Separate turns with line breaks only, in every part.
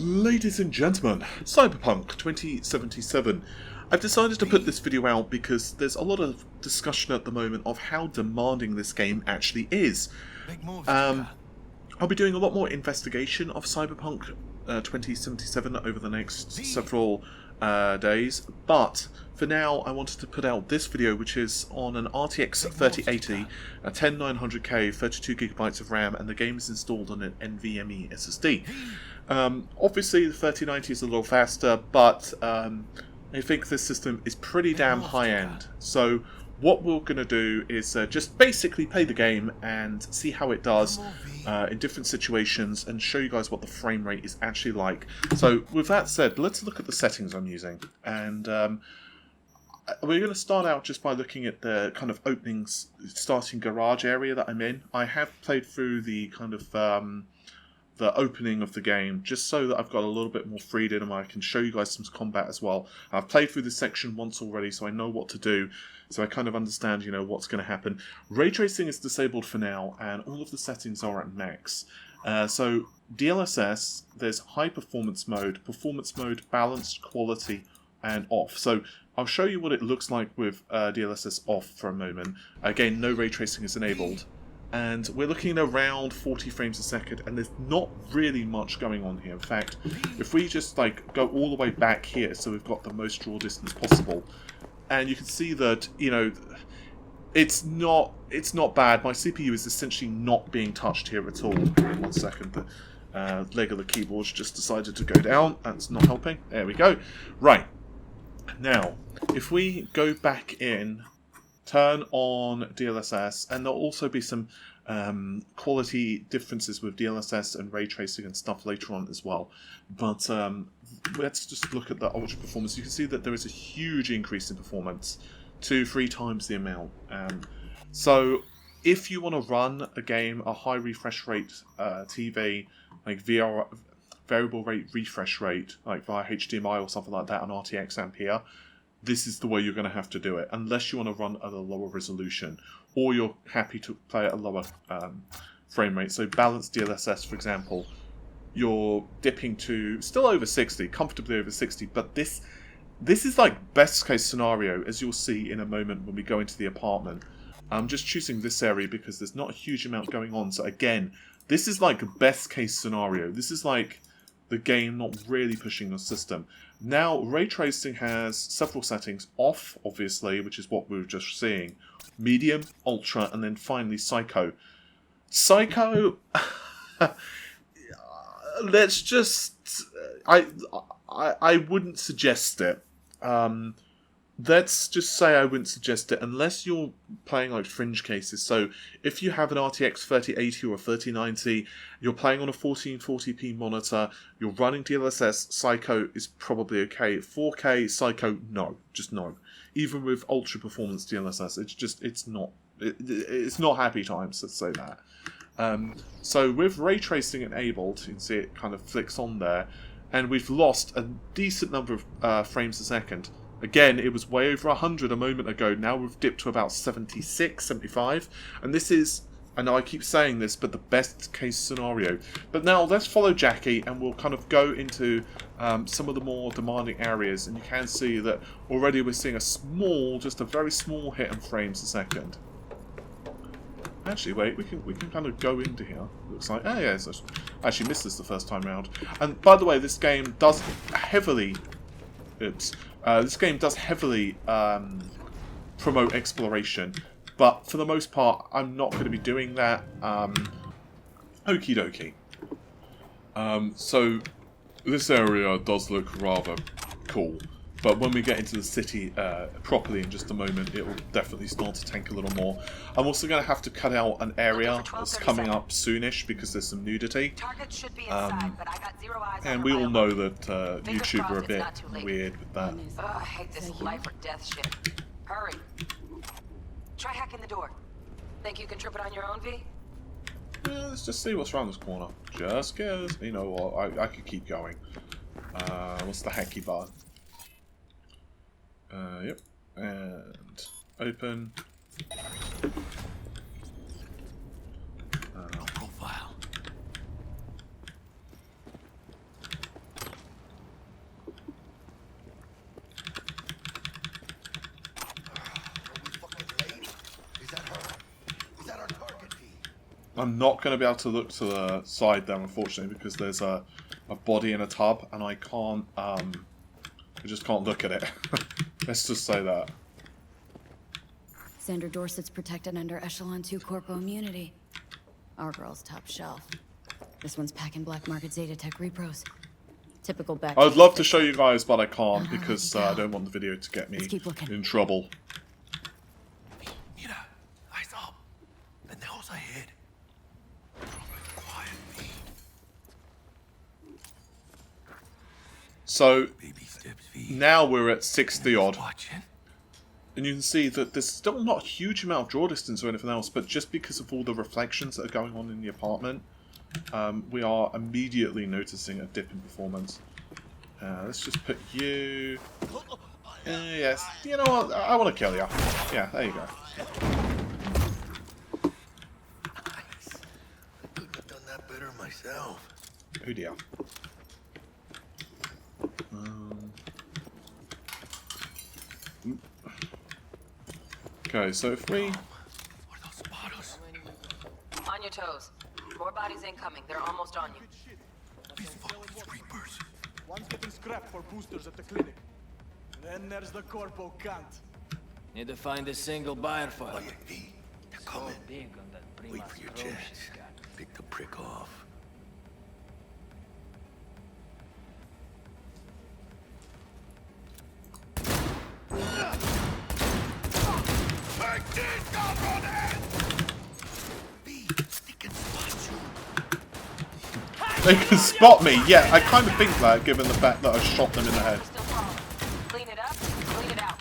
Ladies and gentlemen, Cyberpunk 2077. I've decided to put this video out because there's a lot of discussion at the moment of how demanding this game actually is. I'll be doing a lot more investigation of Cyberpunk 2077 over the next several days, but for now I wanted to put out this video, which is on an RTX 3080, a 10900K, 32GB of RAM, and the game is installed on an NVMe SSD. Obviously the 3090 is a little faster, but I think this system is pretty damn high-end. So what we're going to do is just basically play the game and see how it does in different situations and show you guys what the frame rate is actually like. So with that said, let's look at the settings I'm using. And we're going to start out just by looking at the kind of openings, starting garage area that I'm in. I have played through the kind of the opening of the game, just so that I've got a little bit more freedom and I can show you guys some combat as well. I've played through this section once already, so I know what to do, so I kind of understand, you know, what's going to happen. Ray tracing is disabled for now, and all of the settings are at max. So DLSS, there's high performance mode, balanced, quality, and off. So I'll show you what it looks like with DLSS off for a moment. Again, no ray tracing is enabled. And we're looking at around 40 frames a second, and there's not really much going on here. In fact, if we just like go all the way back here, so we've got the most draw distance possible, and you can see that, you know, it's not bad. My CPU is essentially not being touched here at all. 1 second, the leg of the keyboard's just decided to go down. That's not helping. There we go. Right, now if we go back in, turn on DLSS, and there'll also be some quality differences with DLSS and ray tracing and stuff later on as well. But let's just look at the ultra performance. You can see that there is a huge increase in performance, 2-3 times the amount. So if you want to run a game, a high refresh rate TV, like VR, variable rate refresh rate, like via HDMI or something like that on RTX Ampere, this is the way you're going to have to do it, unless you want to run at a lower resolution, or you're happy to play at a lower frame rate. So balanced DLSS, for example, you're dipping to still over 60, comfortably over 60, but this is like best case scenario, as you'll see in a moment when we go into the apartment. I'm just choosing this area because there's not a huge amount going on, so again, this is like best case scenario. This is like the game not really pushing the system. Now, ray tracing has several settings. Off, obviously, which is what we were just seeing. Medium, ultra, and then finally psycho. Psycho, let's just... I wouldn't suggest it. Let's just say I wouldn't suggest it unless you're playing like fringe cases. So if you have an RTX 3080 or a 3090, you're playing on a 1440p monitor, you're running DLSS, Psycho is probably okay. 4K, Psycho, no. Just no. Even with ultra performance DLSS, it's not happy times, let's say that. So with ray tracing enabled, you can see it kind of flicks on there, and we've lost a decent number of frames a second. Again, it was way over 100 a moment ago. Now we've dipped to about 76, 75. And this is, I know I keep saying this, but the best case scenario. But now let's follow Jackie and we'll kind of go into some of the more demanding areas. And you can see that already we're seeing a small, just a very small hit in frames a second. Actually, wait, we can kind of go into here. Looks like, oh yeah, so I actually missed this the first time round. And by the way, this game does heavily... this game does heavily promote exploration, but for the most part, I'm not going to be doing that. Okie dokie. So this area does look rather cool, but when we get into the city properly in just a moment, it will definitely start to tank a little more. I'm also going to have to cut out an area that's coming up soonish because there's some nudity. And we all know that YouTube are a bit weird with that.
I hate this life or death shit. Hurry. Try hacking the door. Think you can trip it on your own, V?
Yeah, let's just see what's around this corner. Just cause, you know what, I could keep going. What's the hacky button? Yep. And open.
Profile.
I'm not going to be able to look to the side there, unfortunately, because there's a body in a tub, and I can't, I just can't look at it. Let's just say that.
Sandra Dorsett's protected under Echelon 2 Corpo immunity. Our girl's top shelf. This one's packing black market Zeta Tech repros. Typical back.
I would love to show you guys, but I can't because I don't want the video to get me in trouble.
Mira, eyes up. Pendejos ahead. Quietly.
So
Baby steps, V.
now we're at 60 odd.
Watching.
And you can see that there's still not a huge amount of draw distance or anything else, but just because of all the reflections that are going on in the apartment, we are immediately noticing a dip in performance. Let's just put you... yes, you know what, I want to kill you. Yeah, there you go.
Nice. I couldn't have done that better myself.
Oh dear. Okay, so if we...
Where those spotters?
On your toes. More bodies incoming. They're almost on you.
These fucking creepers.
One's getting scrapped for boosters at the clinic. Then there's the Corpo Kant.
Need to find a single buyer for
Oh,
it.
yeah, V. They're coming.
Big on that
Wait
Prima
for your
scroll
chance.
she's got.
Pick the prick off.
They can spot me, yeah, I kind of think that, given the fact that I shot them in the head.
Still calm. Clean it up, clean it out.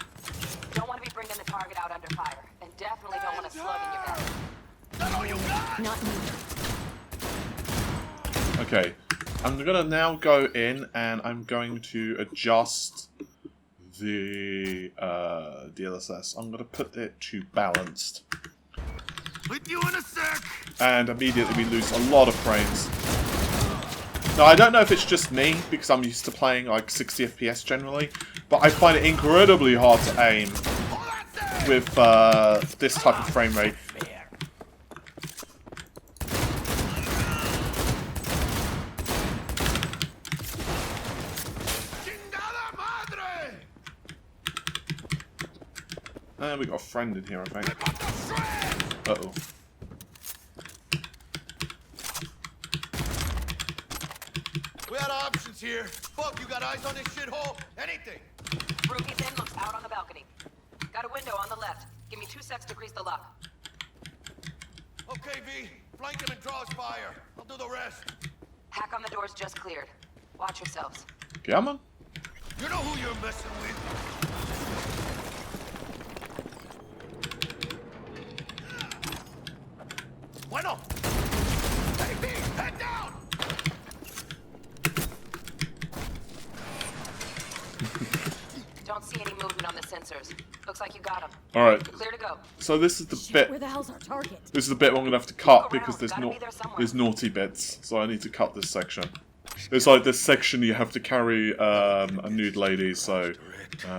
Don't want to be bringing the target out under fire. And definitely don't want a slug in your back.
Not me.
Okay, I'm gonna now go in and I'm going to adjust the DLSS. I'm gonna put it to balanced.
With you in a sec.
And immediately we lose a lot of frames. Now, I don't know if it's just me, because I'm used to playing like 60 FPS generally, but I find it incredibly hard to aim with this type of frame rate. We got a friend in here, I think. Uh-oh.
We had options here. Fuck, you got eyes on this shithole? Anything.
Ruby's in, looks out on the balcony. Got a window on the left. Give me 2 secs to grease the lock.
Okay, V. Flank him and draw his fire. I'll do the rest.
Hack on the doors just cleared. Watch yourselves.
Come on.
You know who you're messing with. Bueno. Hey, V, head down.
Don't see any movement on the sensors. Looks like you got them.
Alright,
Clear to go.
so this is the
Shit,
bit...
where the hell's our target?
This is the bit I'm going to have to cut because
Around, gotta be there somewhere.
there's naughty bits, so I need to cut this section. It's like this section you have to carry a nude lady, so,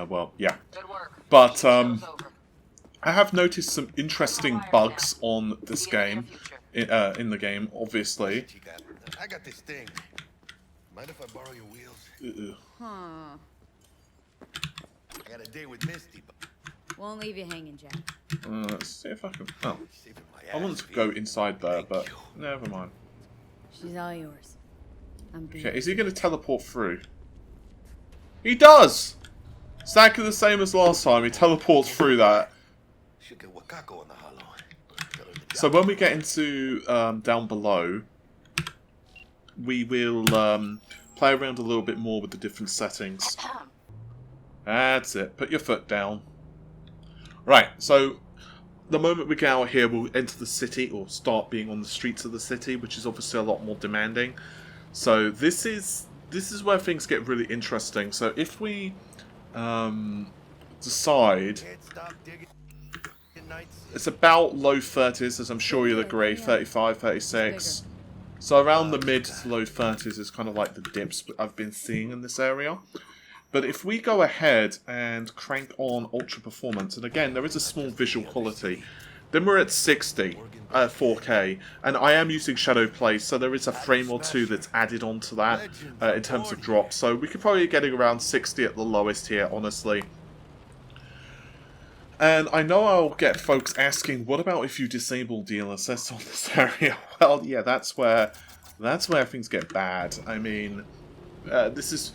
well, yeah.
Good work.
But,
Show's over.
I have noticed some interesting bugs on this game, in the game, obviously.
I got this thing. Mind if I borrow your wheels?
Huh.
I got a date with Misty.
Won't leave you hanging, Jack.
Let's see if I can... Oh,
Saving my
I want
ass,
to
V.
go inside there, but
Thank you.
never mind.
She's all yours. I'm beat.
Okay, is he going to teleport through? He does! Exactly the same as last time, he teleports through that.
Should get Wakako on the hollow. Tell her the
So
job.
when we get into down below, we will play around a little bit more with the different settings. That's it. Put your foot down. Right, so the moment we get out here, we'll enter the city, or start being on the streets of the city, which is obviously a lot more demanding. So this is where things get really interesting. So if we decide...
Can't stop digging. Nights.
It's about low 30s, as I'm sure you'll agree, 35, 36. So around the mid to low 30s is kind of like the dips I've been seeing in this area. But if we go ahead and crank on ultra performance, and again, there is a small visual quality, then we're at 60 4K, and I am using Shadow Play, so there is a frame or two that's added onto that in terms of drop. So we could probably be getting around 60 at the lowest here, honestly. And I know I'll get folks asking, what about if you disable DLSS on this area? Well, yeah, that's where things get bad. I mean, this is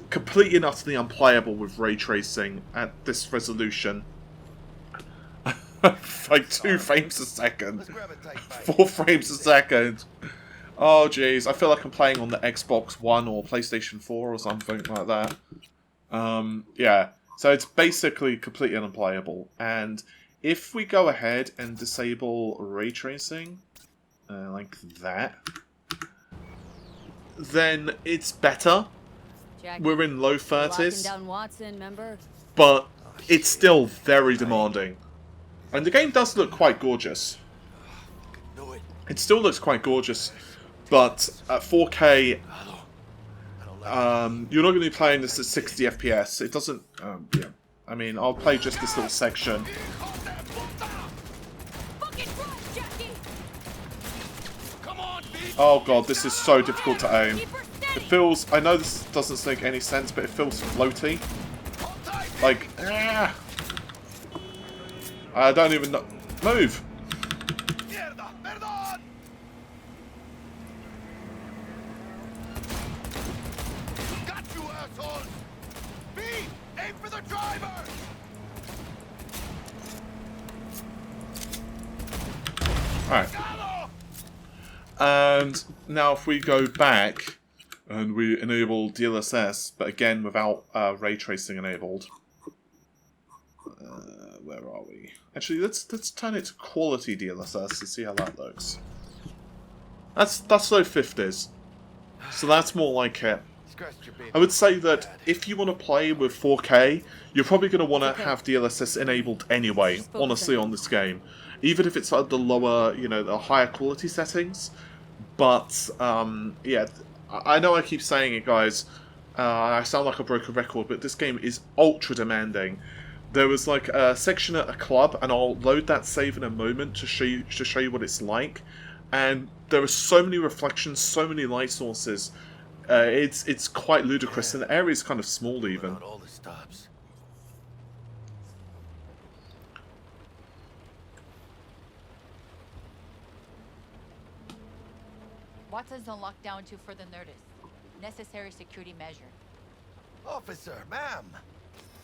completely and utterly unplayable with ray tracing at this resolution. Like 2 frames a second, 4 frames a second. Oh jeez, I feel like I'm playing on the Xbox One or PlayStation 4 or something like that. Yeah, so it's basically completely unplayable. And if we go ahead and disable ray tracing, like that, then it's better.
Jackie,
We're in low
locking
30s,
down Watson, remember?
but it's still very demanding. And the game does look quite gorgeous. It still looks quite gorgeous, but at 4K, you're not going to be playing this at 60 FPS. It doesn't, yeah. I mean, I'll play just this little section. Oh god, this is so difficult to aim. It feels, I know this doesn't make any sense, but it feels floaty. Like, ah! I don't even know. Move!
Got you, assholes! B, aim for the driver!
Alright. And now if we go back and we enable DLSS, but again without ray tracing enabled. Where are we? Actually, let's turn it to quality DLSS and see how that looks. That's low 50s, so that's more like it. I would say that if you want to play with 4K, you're probably going to want to have DLSS enabled anyway, honestly, on this game. Even if it's at the lower, you know, the higher quality settings. But, yeah, I know I keep saying it, guys. I sound like a broken record, but this game is ultra demanding. There was like a section at a club, and I'll load that save in a moment to show you what it's like. And there are so many reflections, so many light sources. It's quite ludicrous, and the area is kind of small even.
All the stops.
Watson's on lockdown to further notice. Necessary security measure.
Officer, ma'am.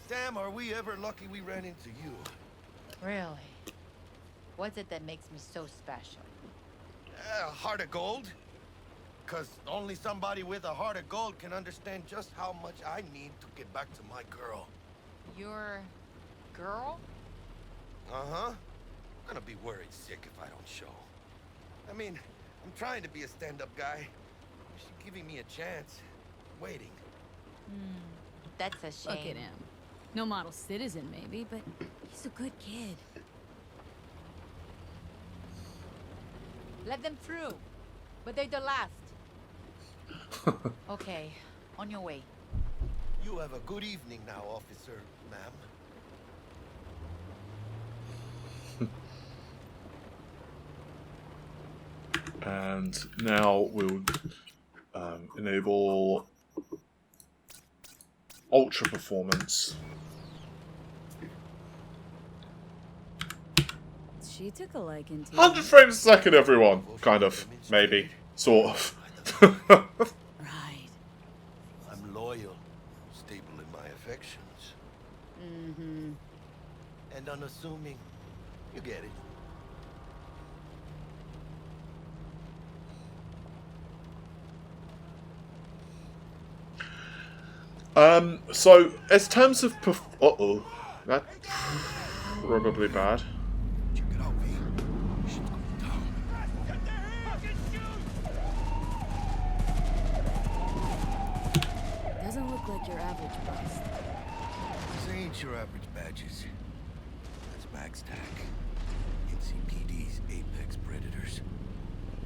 Damn, are we ever lucky we ran into you.
Really? What's it that makes me so special?
Heart of gold? Because only somebody with a heart of gold can understand just how much I need to get back to my girl.
Your girl?
Uh-huh. I'm gonna be worried sick if I don't show. I mean, I'm trying to be a stand-up guy. She's giving me a chance. Waiting.
That's a shame.
Look at him. No model citizen, maybe, but he's a good kid.
Let them through. But they're the last. Okay, on your way.
You have a good evening now, officer, ma'am.
And now we'll enable ultra performance.
She took a liking to
100 frames a second, everyone. Kind of. Maybe. Sort of.
Right.
I'm loyal, stable in my affections,
Mm-hmm.
and unassuming. You get it.
So, as terms of uh-oh. That's probably bad.
Check it out, V. Shit's going down.
Doesn't look like your average bust.
This ain't your average badges. That's MaxTac. NCPD's apex predators.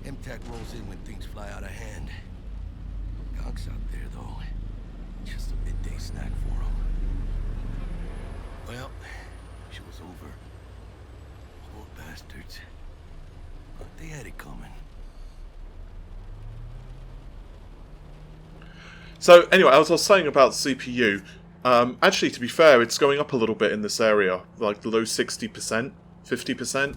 MTAC rolls in when things fly out of hand. Gonks out there, though. Just a midday snack for him. Well, she was over. bastards. They had it coming.
So anyway, as I was saying about CPU, actually, to be fair, it's going up a little bit in this area, like the low 60%, 50%.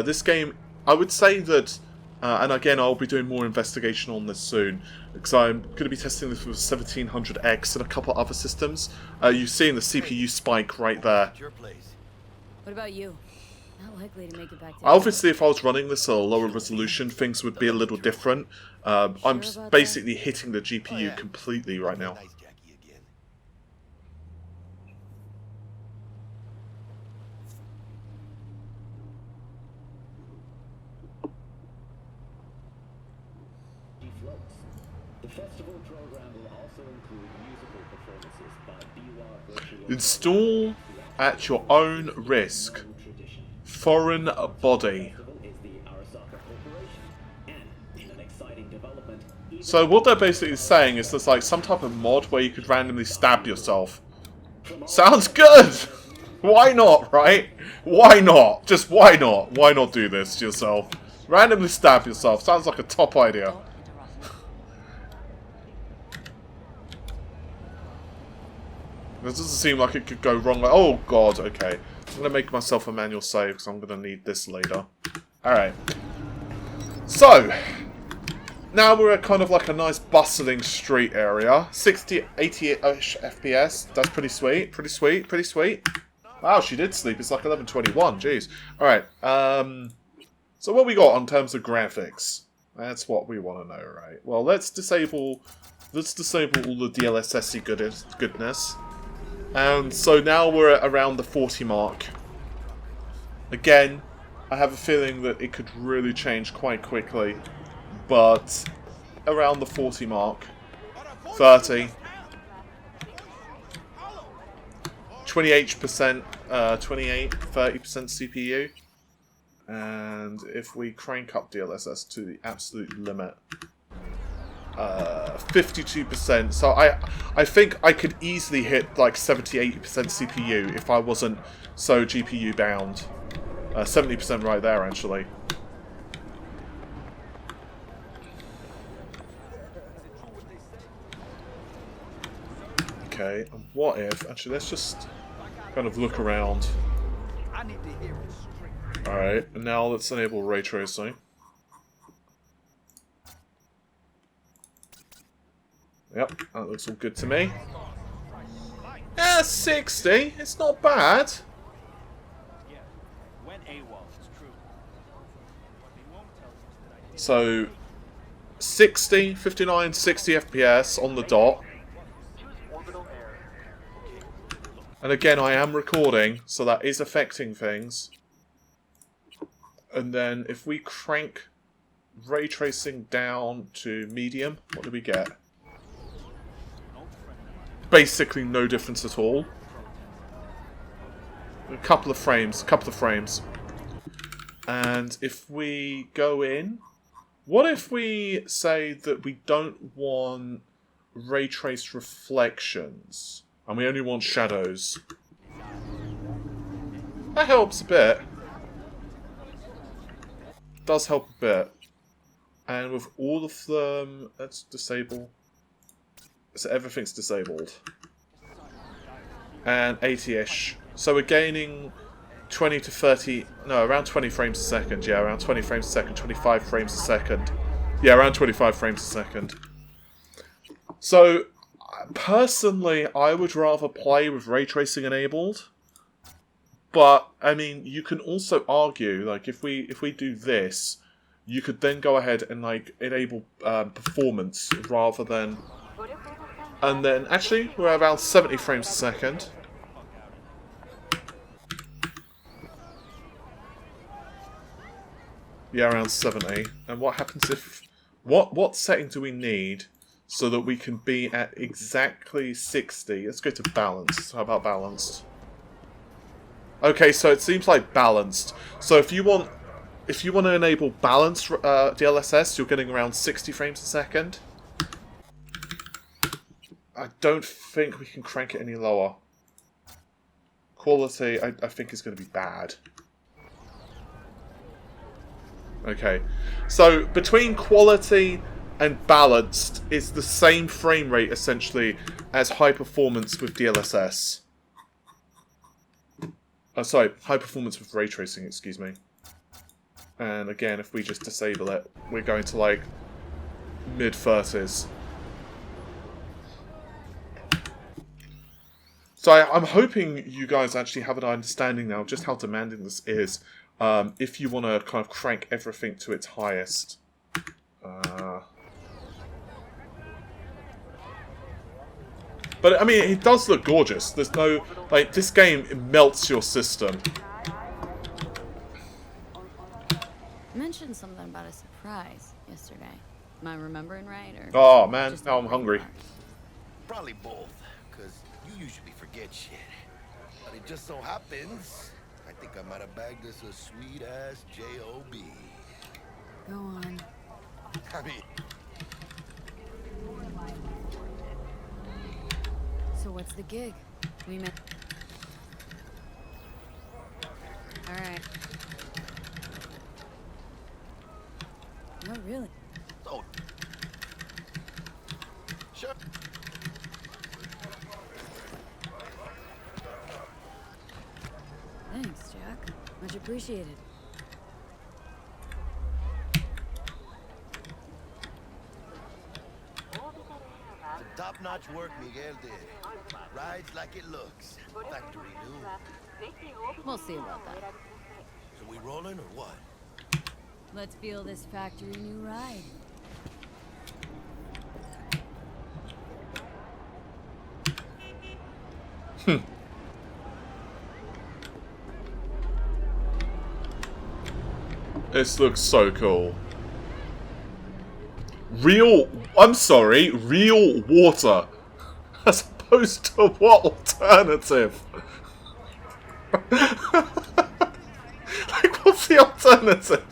This game, I would say that, and again, I'll be doing more investigation on this soon, because I'm going to be testing this with 1700X and a couple other systems. You're seeing the CPU spike right there.
Your place.
What about you? Not likely to make it back to
Obviously, if I was running this at a lower resolution, things would be a little different. I'm basically hitting the GPU completely right now.
Nice Jackie again.
The festival program will also include musical performances by BWAR virtual
Install at your own risk.
tradition.
Foreign body.
Festival is the Arasaka Corporation, and in an exciting development,
So what they're basically saying is there's like some type of mod where you could randomly stab yourself. Sounds good! Why not, right? Why not? Just why not? Why not do this to yourself? Randomly stab yourself. Sounds like a top idea. This doesn't seem like it could go wrong. Oh god, okay. I'm going to make myself a manual save because I'm going to need this later. Alright. So, now we're at kind of like a nice bustling street area. 60, 80-ish FPS. That's pretty sweet. Pretty sweet. Pretty sweet. Wow, she did sleep. It's like 11:21. Jeez. Alright. So what we got in terms of graphics? That's what we want to know, right? Well, let's disable all the DLSS goodness. And so now we're at around the 40 mark. Again, I have a feeling that it could really change quite quickly. But around the 40 mark. 30. 28%, 28, 30% CPU. And if we crank up DLSS to the absolute limit, 52%. So I think I could easily hit like 70-80% CPU if I wasn't so GPU bound. 70% right there, actually. Okay, and what if... Actually, let's just kind of look around. Alright, and now let's enable ray tracing. Yep, that looks all good to me. Yeah, 60. It's not bad. So, 60, 59, 60 FPS on the dot. And again, I am recording, so that is affecting things. And then if we crank ray tracing down to medium, what do we get? Basically no difference at all. A couple of frames. And if we go in, what if we say that we don't want ray traced reflections and we only want shadows? That helps a bit. Does help a bit. And with all of them, let's disable. So everything's disabled. And 80-ish. So we're gaining 20 to 30... No, around 20 frames a second. Yeah, around 20 frames a second. 25 frames a second. Yeah, around 25 frames a second. So, personally, I would rather play with ray tracing enabled. But, I mean, you can also argue, like, if we do this, you could then go ahead and, like, enable performance rather than... And then, actually, we're at around 70 frames a second. Yeah, around 70. And what happens if... What setting do we need so that we can be at exactly 60? Let's go to balanced. How about balanced? Okay, so it seems like balanced. So if you want to enable balanced DLSS, you're getting around 60 frames a second. I don't think we can crank it any lower. Quality, I think, is going to be bad. Okay, so between quality and balanced is the same frame rate essentially as high performance with DLSS. Sorry, high performance with ray tracing, excuse me. And again, if we just disable it, we're going to like mid-30s. So I'm hoping you guys actually have an understanding now of just how demanding this is. If you want to kind of crank everything to its highest. But I mean, it does look gorgeous. There's no, like, this game melts your system.
You mentioned something about a surprise yesterday. Am I remembering right? Or
Oh man,
just
now I'm hungry.
Probably both, because you usually forget shit. But it just so happens, I think I might have bagged us a sweet-ass J.O.B.
Go on.
I mean,
So what's the gig? We met. All right. No, really.
oh. Sure.
Thanks, Jack. Much appreciated.
Some top-notch work Miguel did. Rides like it looks. Factory new.
We'll see about that.
So we rolling or what?
Let's feel this factory new ride.
This looks so cool. I'm sorry, real water. As opposed to what alternative? Like, what's the alternative?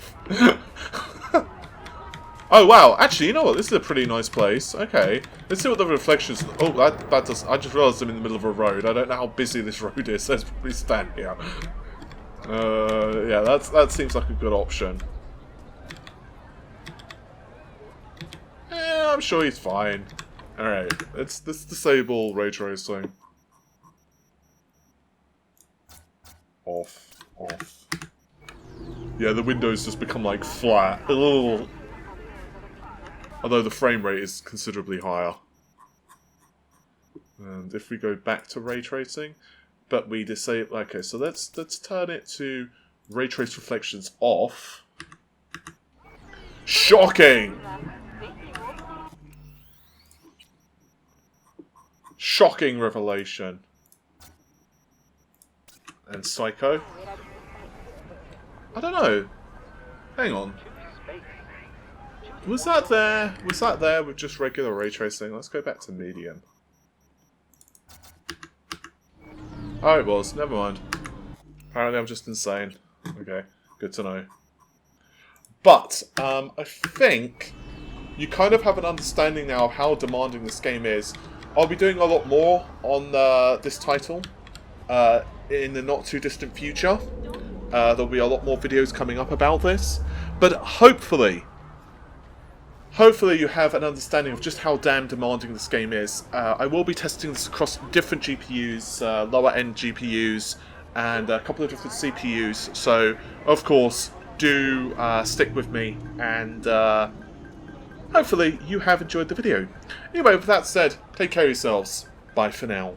Oh wow, actually, you know what? This is a pretty nice place. Okay, let's see what the reflections... Oh, that does... I just realised I'm in the middle of a road. I don't know how busy this road is. Let's probably stand here. Yeah, that seems like a good option. I'm sure he's fine. Alright, let's disable ray tracing. Off. Yeah, the windows just become like flat. Ugh. Although the frame rate is considerably higher. And if we go back to ray tracing, but we disable... Okay, so let's turn it to ray trace reflections off. Shocking! Shocking revelation. And Psycho. I don't know. Hang on. Was that there? Was that there with just regular ray tracing? Let's go back to medium. Oh, it was. Never mind. Apparently I'm just insane. Okay, good to know. But, I think you kind of have an understanding now of how demanding this game is. I'll be doing a lot more on this title in the not too distant future. There'll be a lot more videos coming up about this. But hopefully you have an understanding of just how damn demanding this game is. I will be testing this across different GPUs, lower end GPUs, and a couple of different CPUs. So, of course, do stick with me, and hopefully you have enjoyed the video. Anyway, with that said, take care of yourselves. Bye for now.